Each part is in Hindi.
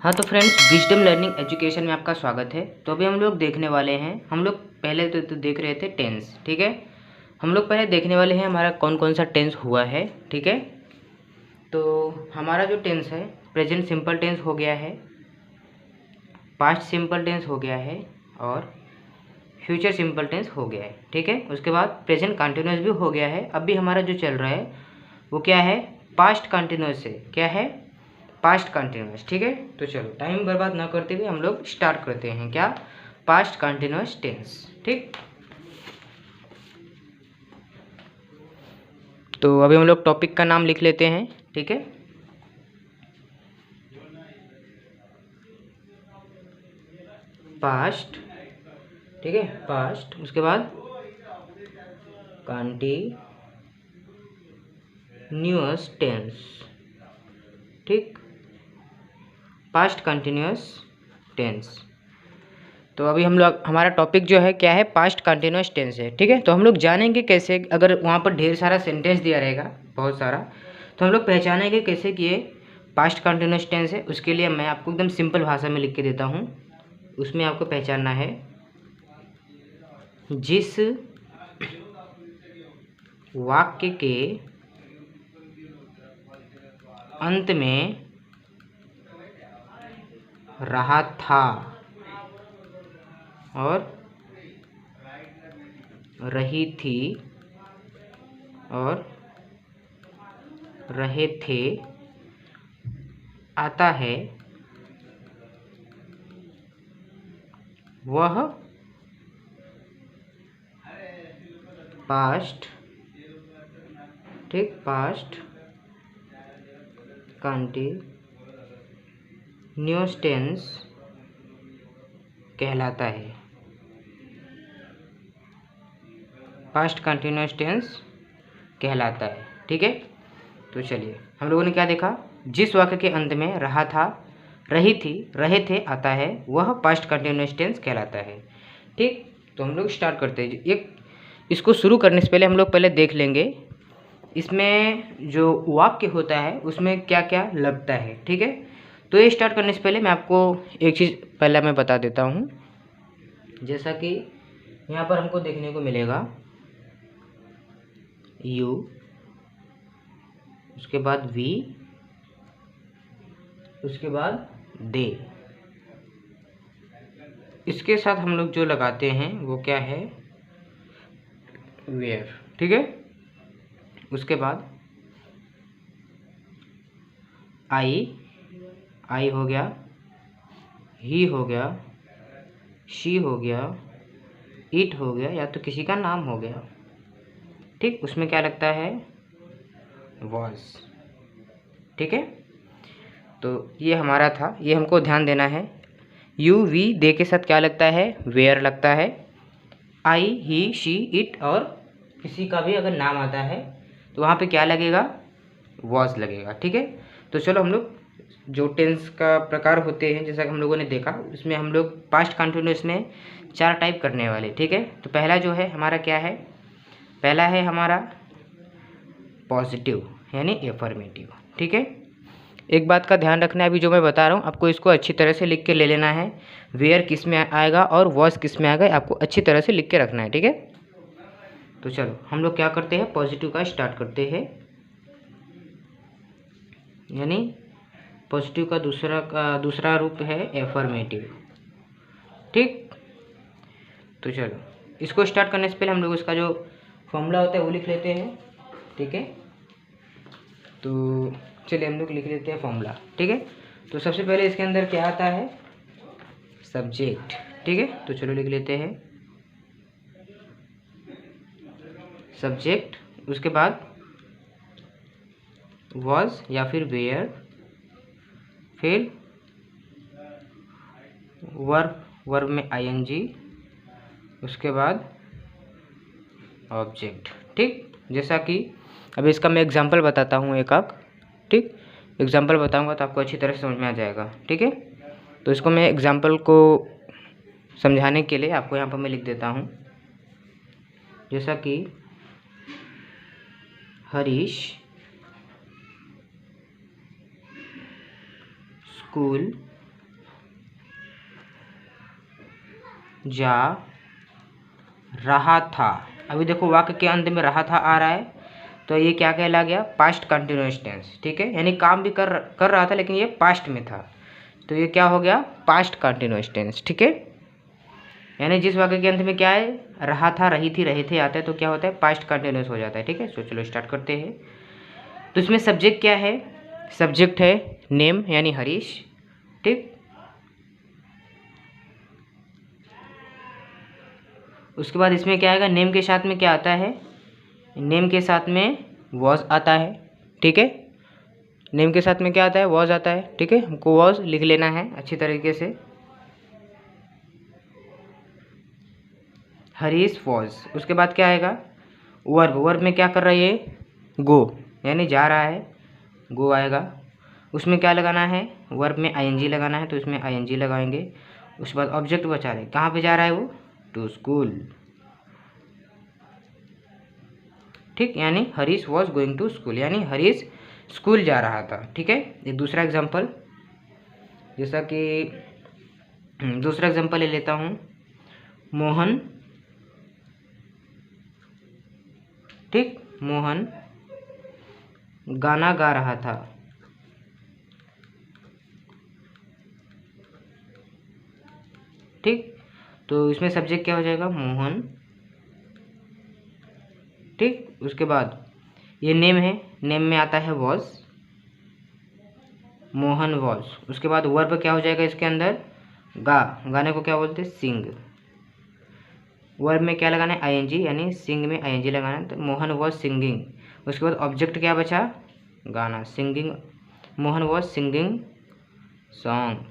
हाँ तो फ्रेंड्स, विजडम लर्निंग एजुकेशन में आपका स्वागत है। तो अभी हम लोग देखने वाले हैं, हम लोग पहले तो देख रहे थे टेंस। ठीक है, हम लोग पहले देखने वाले हैं हमारा कौन कौन सा टेंस हुआ है। ठीक है, तो हमारा जो टेंस है, प्रेजेंट सिंपल टेंस हो गया है, पास्ट सिंपल टेंस हो गया है और फ्यूचर सिंपल टेंस हो गया है। ठीक है, उसके बाद प्रेजेंट कंटिन्यूस भी हो गया है। अभी हमारा जो चल रहा है वो क्या है, पास्ट कंटिन्यूस है। क्या है, पास्ट कंटिन्यूस। ठीक है, तो चलो टाइम बर्बाद ना करते हुए हम लोग स्टार्ट करते हैं। क्या, पास्ट कंटिन्यूस टेंस। ठीक, तो अभी हम लोग टॉपिक का नाम लिख लेते हैं। ठीक है, पास्ट। ठीक है, पास्ट, उसके बाद कंटिन्यूअस टेंस। ठीक, पास्ट कंटिन्यूअस टेंस। तो अभी हम लोग, हमारा टॉपिक जो है क्या है, पास्ट कंटिन्यूअस टेंस है। ठीक है, तो हम लोग जानेंगे कैसे, अगर वहाँ पर ढेर सारा सेंटेंस दिया रहेगा, बहुत सारा, तो हम लोग पहचानेंगे कैसे कि ये पास्ट कंटिन्यूअस टेंस है। उसके लिए मैं आपको एकदम सिंपल भाषा में लिख के देता हूँ। उसमें आपको पहचानना है, जिस वाक्य के अंत में रहा था और रही थी और रहे थे आता है, वह पास्ट। ठीक, पास्ट कंटिन्यूअस टेंस कहलाता है। पास्ट कंटिन्यूअस टेंस कहलाता है। ठीक है, तो चलिए हम लोगों ने क्या देखा, जिस वाक्य के अंत में रहा था, रही थी, रहे थे आता है, वह पास्ट कंटिन्यूअस टेंस कहलाता है। ठीक, तो हम लोग स्टार्ट करते हैं। एक, इसको शुरू करने से पहले हम लोग पहले देख लेंगे इसमें जो वाक्य होता है उसमें क्या क्या लगता है। ठीक है, तो ये स्टार्ट करने से पहले मैं आपको एक चीज़ पहले मैं बता देता हूँ। जैसा कि यहाँ पर हमको देखने को मिलेगा यू, उसके बाद वी, उसके बाद दे। इसके साथ हम लोग जो लगाते हैं वो क्या है, वेयर। ठीक है, उसके बाद आई हो गया, ही हो गया, शी हो गया, इट हो गया, या तो किसी का नाम हो गया। ठीक, उसमें क्या लगता है, वॉज। ठीक है, तो ये हमारा था, ये हमको ध्यान देना है। यू वी दे के साथ क्या लगता है, वेयर लगता है। आई, ही, शी, इट और किसी का भी अगर नाम आता है तो वहाँ पे क्या लगेगा, वॉज लगेगा। ठीक है, तो चलो हम लोग जो टेंस का प्रकार होते हैं, जैसा कि हम लोगों ने देखा, उसमें हम लोग पास्ट कंटिन्यूअस में 4 टाइप करने वाले। ठीक है, तो पहला जो है हमारा क्या है, पहला है हमारा पॉजिटिव यानी एफर्मेटिव। ठीक है, एक बात का ध्यान रखना है, अभी जो मैं बता रहा हूँ आपको इसको अच्छी तरह से लिख के ले लेना है। वेयर किस में आएगा और वॉज किस में आएगा, आपको अच्छी तरह से लिख के रखना है। ठीक है, तो चलो हम लोग क्या करते हैं, पॉजिटिव का स्टार्ट करते हैं। यानी पॉजिटिव का दूसरा रूप है एफर्मेटिव। ठीक, तो चलो इसको स्टार्ट करने से पहले हम लोग इसका जो फॉर्मूला होता है वो लिख लेते हैं। ठीक है, तो चलिए हम लोग लिख लेते हैं फॉर्मूला। ठीक है, तो सबसे पहले इसके अंदर क्या आता है, सब्जेक्ट। ठीक है, तो चलो लिख लेते हैं सब्जेक्ट, उसके बाद वॉज या फिर वेयर, फिर वर्ब में आईएनजी, उसके बाद ऑब्जेक्ट। ठीक, जैसा कि अभी इसका मैं एग्जांपल बताता हूँ एक आध। ठीक, एग्जांपल बताऊंगा तो आपको अच्छी तरह से समझ में आ जाएगा। ठीक है, तो इसको मैं एग्जांपल को समझाने के लिए आपको यहाँ पर मैं लिख देता हूँ। जैसा कि हरीश स्कूल जा रहा था। अभी देखो वाक्य के अंत में रहा था आ रहा है, तो ये क्या कहला गया, पास्ट कंटिन्यूअस टेंस। ठीक है, यानी काम भी कर रहा था लेकिन ये पास्ट में था, तो ये क्या हो गया, पास्ट कंटिन्यूअस टेंस। ठीक है, यानी जिस वाक्य के अंत में क्या है, रहा था, रही थी, रहे थे आता है, तो क्या होता है, पास्ट कंटिन्यूअस हो जाता है। ठीक है, तो चलो स्टार्ट करते हैं। तो इसमें सब्जेक्ट क्या है, सब्जेक्ट है नेम यानी हरीश। ठीक, उसके बाद इसमें क्या आएगा, नेम के साथ में क्या आता है, नेम के साथ में वॉज आता है। ठीक है, नेम के साथ में क्या आता है, वॉज आता है। ठीक है, हमको वॉज लिख लेना है अच्छी तरीके से, हरीश वॉज। उसके बाद क्या आएगा, वर्ब, वर्ब में क्या कर रही है, गो यानी जा रहा है, गो आएगा। उसमें क्या लगाना है, वर्ब में आईएनजी लगाना है, तो इसमें आईएनजी लगाएंगे। उसके बाद ऑब्जेक्ट बचा रहे, कहाँ पे जा रहा है वो, टू स्कूल। ठीक, यानी Harish was going to school, यानी हरीश स्कूल जा रहा था। ठीक है, एक दूसरा एग्जाम्पल, जैसा कि दूसरा एग्जाम्पल ले लेता हूँ, मोहन। ठीक, मोहन गाना गा रहा था। ठीक, तो इसमें सब्जेक्ट क्या हो जाएगा, मोहन। ठीक, उसके बाद ये नेम है, नेम में आता है वॉज, मोहन वॉज। उसके बाद वर्ब क्या हो जाएगा इसके अंदर, गा, गाने को क्या बोलते हैं, सिंग। वर्ब में क्या लगाना है, आईएनजी, यानी सिंग में आईएनजी लगाना है, तो मोहन वॉज सिंगिंग। उसके बाद ऑब्जेक्ट क्या बचा, गाना, singing, Mohan was singing song.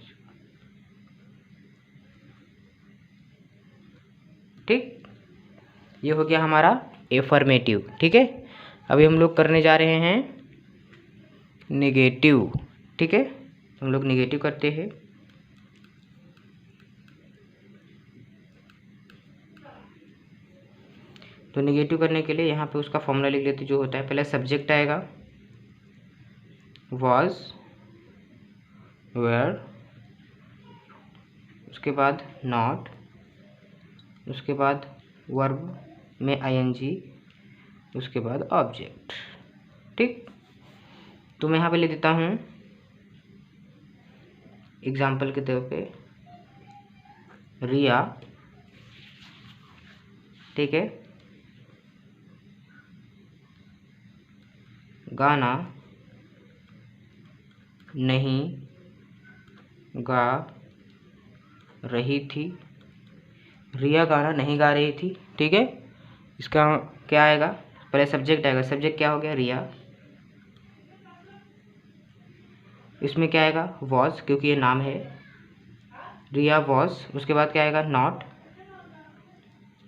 ठीक, ये हो गया हमारा एफर्मेटिव। ठीक है, अभी हम लोग करने जा रहे हैं नेगेटिव। ठीक है, हम लोग नेगेटिव करते हैं। तो नेगेटिव करने के लिए यहाँ पे उसका फॉर्मूला लिख लेते, जो होता है, पहले सब्जेक्ट आएगा was, were, उसके बाद not, उसके बाद वर्ब में आईएनजी, उसके बाद ऑब्जेक्ट। ठीक, तो मैं यहाँ पे ले देता हूँ एग्जाम्पल के तौर पे रिया। ठीक है, गाना नहीं गा रही थी, रिया गाना नहीं गा रही थी। ठीक है, इसका क्या आएगा, पहले सब्जेक्ट आएगा, सब्जेक्ट क्या हो गया, रिया। इसमें क्या आएगा, वॉज, क्योंकि ये नाम है, रिया वॉज। उसके बाद क्या आएगा, नॉट।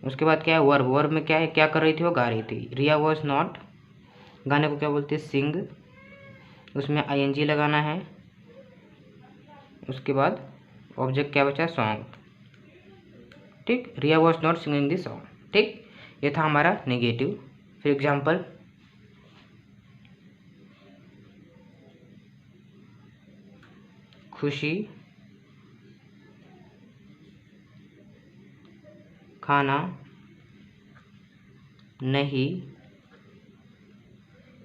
उसके बाद क्या है, वर्ब, वर्ब में क्या है, क्या कर रही थी, वो गा रही थी, रिया वॉज नॉट, गाने को क्या बोलते हैं, सिंग। उसमें आईएनजी लगाना है। उसके बाद ऑब्जेक्ट क्या बचा, सॉन्ग। ठीक, Riya was not singing this song. ठीक, ये था हमारा नेगेटिव। फिर एग्जाम्पल, खुशी खाना नहीं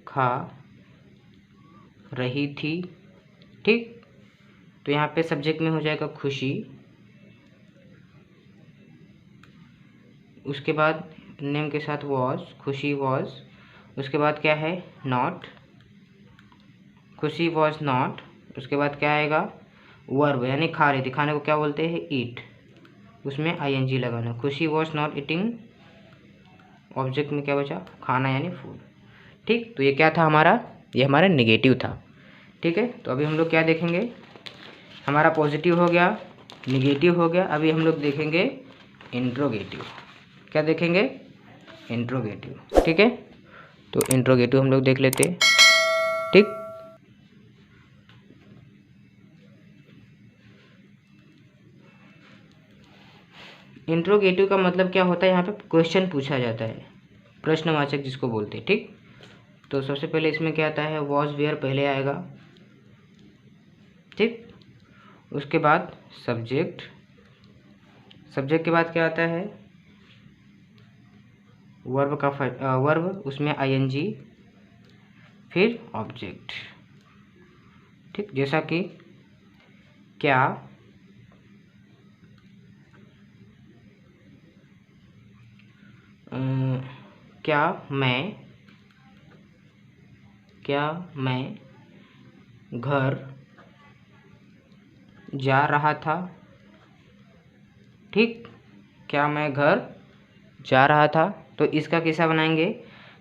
खा रही थी। ठीक, तो यहाँ पे सब्जेक्ट में हो जाएगा खुशी। उसके बाद नेम के साथ वॉज, खुशी वॉज। उसके बाद क्या है, नॉट, खुशी वॉज नॉट। उसके बाद क्या आएगा, वर्ब, यानी खा रही थी, खाने को क्या बोलते हैं, ईट। उसमें आईएनजी लगाना, खुशी वॉज नॉट ईटिंग, ऑब्जेक्ट में क्या बचा, खाना यानी फूड। ठीक, तो ये क्या था हमारा, ये हमारा नेगेटिव था। ठीक है, तो अभी हम लोग क्या देखेंगे, हमारा पॉजिटिव हो गया, नेगेटिव हो गया। अभी हम लोग देखेंगे इंट्रोगेटिव। क्या देखेंगे, इंट्रोगेटिव। ठीक है, तो इंट्रोगेटिव हम लोग देख लेते हैं। ठीक, इंट्रोगेटिव का मतलब क्या होता है, यहाँ पे क्वेश्चन पूछा जाता है, प्रश्नवाचक जिसको बोलते हैं। ठीक, तो सबसे पहले इसमें क्या आता है, वॉज वेयर पहले आएगा। ठीक, उसके बाद सब्जेक्ट, सब्जेक्ट के बाद क्या आता है, वर्ब का वर्ब, उसमें आईएनजी, फिर ऑब्जेक्ट। ठीक, जैसा कि क्या, क्या मैं घर जा रहा था। ठीक, क्या मैं घर जा रहा था, तो इसका कैसा बनाएंगे,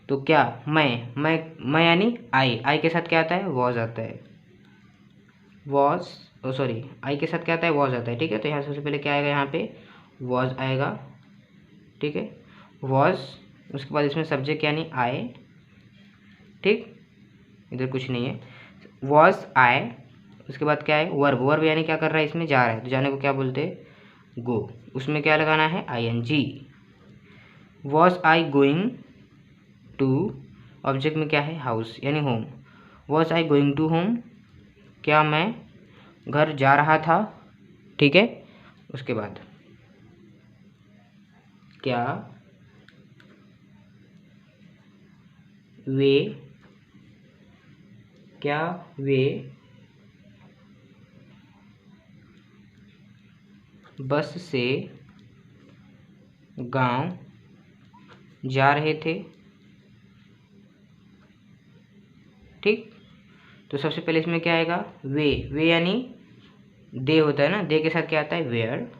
तो क्या मैं यानी आई के साथ क्या आता है, वॉज आता है, वॉज, सॉरी, आई के साथ क्या आता है, वॉज आता है। ठीक है, तो यहाँ सबसे पहले क्या आएगा, यहाँ पे वॉज आएगा। ठीक है, वॉज, उसके बाद इसमें सब्जेक्ट यानी आए। ठीक, इधर कुछ नहीं है, वॉज आए, उसके बाद क्या है, वर्ब, वर्ब यानी क्या कर रहा है, इसमें जा रहा है, तो जाने को क्या बोलते हैं, गो, उसमें क्या लगाना है, ING. Was I going to, object में क्या है, हाउस यानी home, was I going to home, क्या मैं घर जा रहा था। ठीक है, उसके बाद क्या वे बस से गांव जा रहे थे। ठीक, तो सबसे पहले इसमें क्या आएगा, वे यानी दे होता है ना, दे के साथ क्या आता है, वेयर।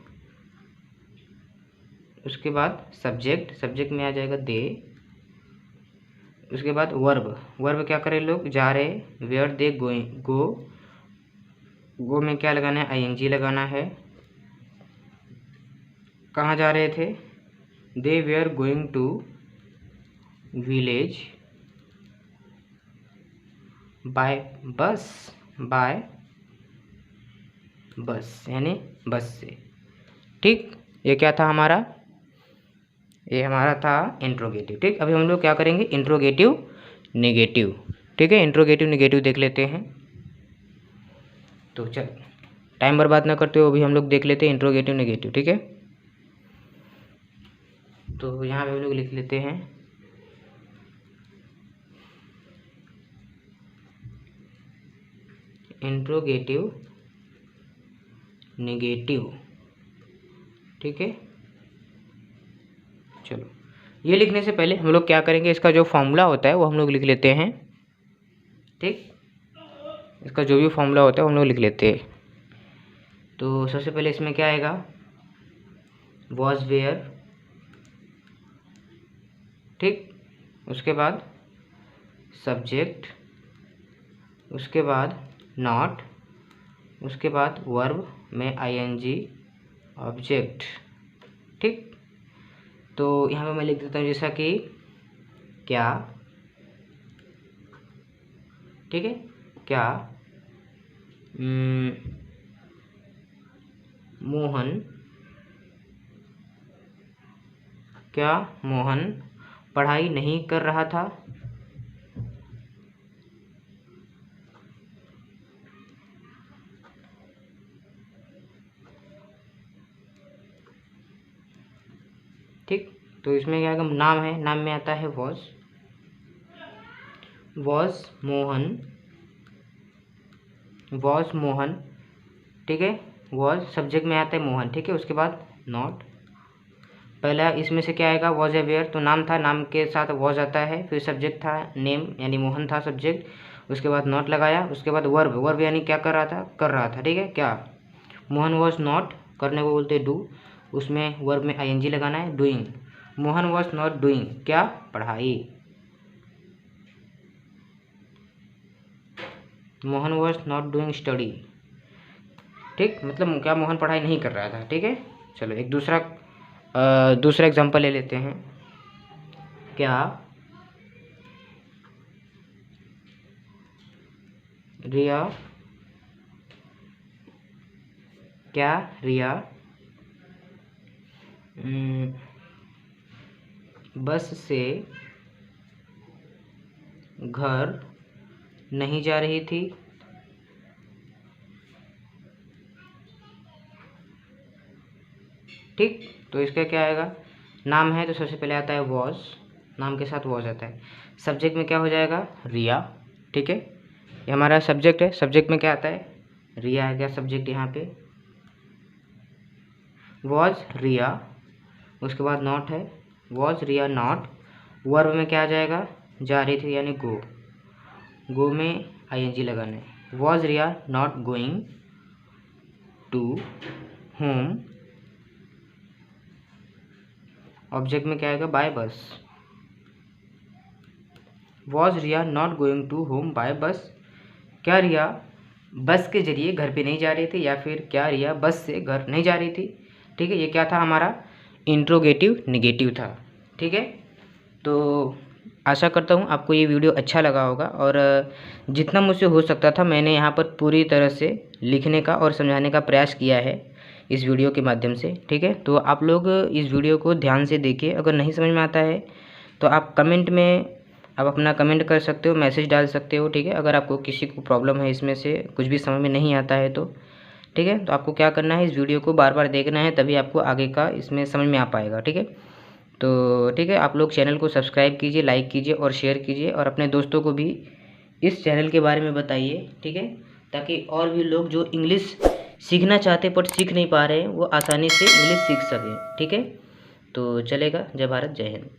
उसके बाद सब्जेक्ट, सब्जेक्ट में आ जाएगा दे। उसके बाद वर्ब, वर्ब क्या करे, लोग जा रहे, वेयर दे गोइंग, गो में क्या लगाना है, आईएनजी लगाना है। कहाँ जा रहे थे, they were going to village by bus यानी बस से। ठीक, ये क्या था हमारा, ये हमारा था इंट्रोगेटिव। ठीक, अभी हम लोग क्या करेंगे, इंट्रोगेटिव नेगेटिव। ठीक है, इंट्रोगेटिव नेगेटिव देख लेते हैं। तो चल, टाइम बर्बाद ना करते हुए अभी हम लोग देख लेते हैं इंट्रोगेटिव नेगेटिव। ठीक है, तो यहाँ पे हम लोग लिख लेते हैं, इंट्रोगेटिव नेगेटिव। ठीक है, चलो, ये लिखने से पहले हम लोग क्या करेंगे, इसका जो फॉर्मूला होता है वो हम लोग लिख लेते हैं। ठीक, इसका जो भी फॉर्मूला होता है हम लोग लिख लेते हैं। तो सबसे पहले इसमें क्या आएगा, वॉज वेयर। ठीक, उसके बाद सब्जेक्ट, उसके बाद नॉट, उसके बाद वर्ब में आईएनजी, ऑब्जेक्ट। ठीक, तो यहाँ पे मैं लिख देता हूँ जैसा कि क्या। ठीक है, क्या मोहन पढ़ाई नहीं कर रहा था। ठीक, तो इसमें क्या है, नाम है, नाम में आता है वॉज मोहन। ठीक है, वॉज सब्जेक्ट में आता है मोहन। ठीक है, उसके बाद नॉट, पहला इसमें से क्या आएगा, वॉज अवेयर, तो नाम था, नाम के साथ वॉज आता है, फिर सब्जेक्ट था नेम यानी मोहन था सब्जेक्ट, उसके बाद नॉट लगाया, उसके बाद वर्ब, वर्ब यानी क्या कर रहा था। ठीक है, क्या, मोहन वॉज नॉट, करने को बोलते डू, उसमें वर्ब में आईएनजी लगाना है, doing, Mohan was not doing, क्या, पढ़ाई, Mohan was not doing study. ठीक, मतलब क्या, मोहन पढ़ाई नहीं कर रहा था। ठीक है, चलो एक दूसरा एग्जांपल ले लेते हैं, क्या रिया बस से घर नहीं जा रही थी। ठीक, तो इसका क्या आएगा, नाम है तो सबसे पहले आता है वॉज, नाम के साथ वॉज आता है। सब्जेक्ट में क्या हो जाएगा, रिया। ठीक है, ये हमारा सब्जेक्ट है, सब्जेक्ट में क्या आता है, रिया है क्या सब्जेक्ट यहाँ पे, वॉज रिया। उसके बाद नॉट है, वॉज रिया नॉट। वर्ब में क्या आ जाएगा, जा रही थी यानी गो, गो में आईएनजी लगाना है। Was Riya not going to home. Object में क्या आएगा, by bus. Was Riya not going to home by bus. क्या रिया बस के जरिए घर पे नहीं जा रही थी, या फिर क्या रिया बस से घर नहीं जा रही थी। ठीक है, ये क्या था हमारा इंट्रोगेटिव निगेटिव था। ठीक है, तो आशा करता हूँ आपको ये वीडियो अच्छा लगा होगा, और जितना मुझसे हो सकता था मैंने यहाँ पर पूरी तरह से लिखने का और समझाने का प्रयास किया है इस वीडियो के माध्यम से। ठीक है, तो आप लोग इस वीडियो को ध्यान से देखिए। अगर नहीं समझ में आता है तो आप कमेंट में आप अपना कमेंट कर सकते हो, मैसेज डाल सकते हो। ठीक है, अगर आपको किसी को प्रॉब्लम है, इसमें से कुछ भी समझ में नहीं आता है तो ठीक है, तो आपको क्या करना है, इस वीडियो को बार बार देखना है, तभी आपको आगे का इसमें समझ में आ पाएगा। ठीक है, तो ठीक है, आप लोग चैनल को सब्सक्राइब कीजिए, लाइक कीजिए और शेयर कीजिए, और अपने दोस्तों को भी इस चैनल के बारे में बताइए। ठीक है, ताकि और भी लोग जो इंग्लिश सीखना चाहते पर सीख नहीं पा रहे हैं वो आसानी से इंग्लिश सीख सकें। ठीक है, तो चलेगा। जय भारत, जय हिंद।